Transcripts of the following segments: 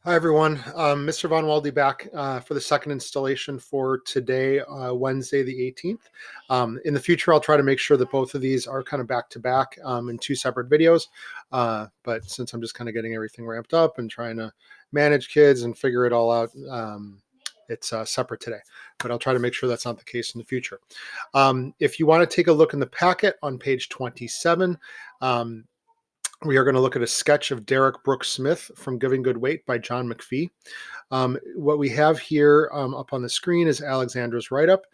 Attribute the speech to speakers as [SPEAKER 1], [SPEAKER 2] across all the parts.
[SPEAKER 1] Hi, everyone. Mr. Von Walde back for the second installation for today, Wednesday, the 18th. In the future, I'll try to make sure that both of these are kind of back to back in two separate videos. But since I'm just kind of getting everything ramped up and trying to manage kids and figure it all out, it's separate today. But I'll try to make sure that's not the case in the future. If you want to take a look in the packet on page 27, we are going to look at a sketch of Derek Brooks Smith from Giving Good Weight by John McPhee. What we have here up on the screen is Alexandra's write-up,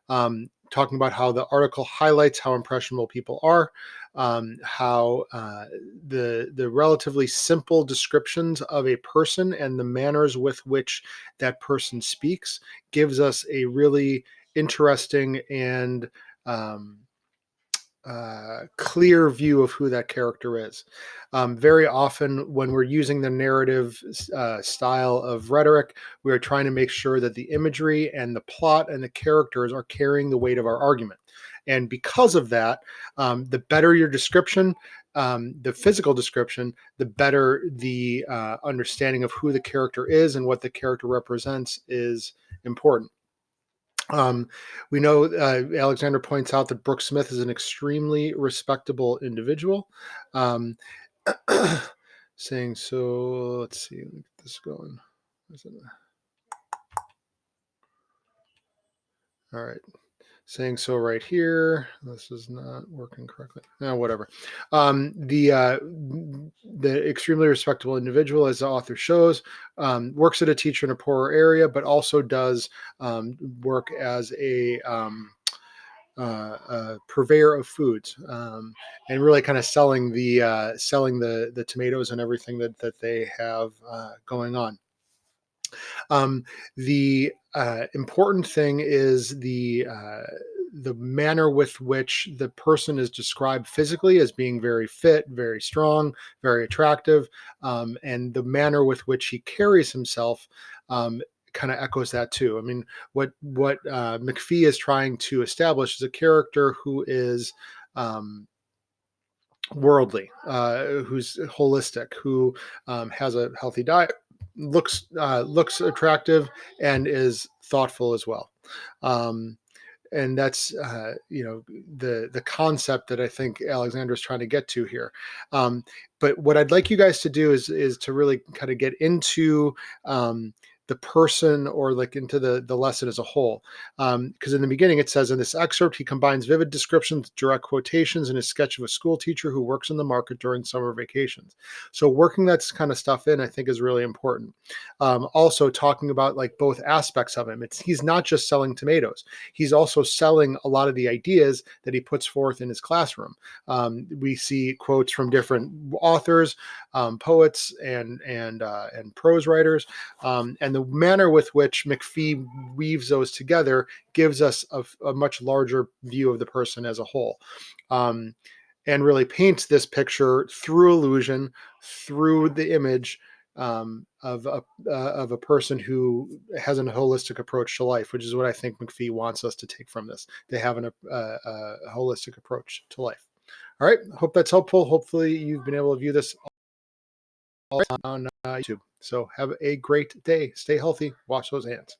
[SPEAKER 1] talking about how the article highlights how impressionable people are, how the relatively simple descriptions of a person and the manners with which that person speaks gives us a really interesting and clear view of who that character is. Very often, when we're using the narrative style of rhetoric, we are trying to make sure that the imagery and the plot and the characters are carrying the weight of our argument. And because of that, the better your description, the physical description, the better the understanding of who the character is and what the character represents is important. We know Alexander points out that Brooks Smith is an extremely respectable individual. Um, saying so, let's see, let me get this going. All right. Saying so right here. This is not working correctly. No, whatever. The extremely respectable individual, as the author shows, works at a teacher in a poorer area, but also does work as a purveyor of foods, and really kind of selling the tomatoes and everything that they have going on. The important thing is the manner with which the person is described physically as being very fit, very strong, very attractive, and the manner with which he carries himself kind of echoes that too. I mean, what McPhee is trying to establish is a character who is worldly, who's holistic, who has a healthy diet, looks attractive, and is thoughtful as well. And that's the concept that I think Alexander is trying to get to here. But what I'd like you guys to do is to really kind of get into the person, or like into the lesson as a whole. Because in the beginning it says, in this excerpt he combines vivid descriptions, direct quotations, in a sketch of a school teacher who works in the market during summer vacations. So working that kind of stuff in, I think, is really important. Also talking about like both aspects of him. He's not just selling tomatoes. He's also selling a lot of the ideas that he puts forth in his classroom. We see quotes from different authors, poets, and prose writers, and the manner with which McPhee weaves those together gives us a much larger view of the person as a whole. And really paints this picture through illusion, through the image, of a person who has a holistic approach to life, which is what I think McPhee wants us to take from this. They have a holistic approach to life. All right, hope that's helpful. Hopefully you've been able to view this on YouTube. So have a great day. Stay healthy. Wash those hands.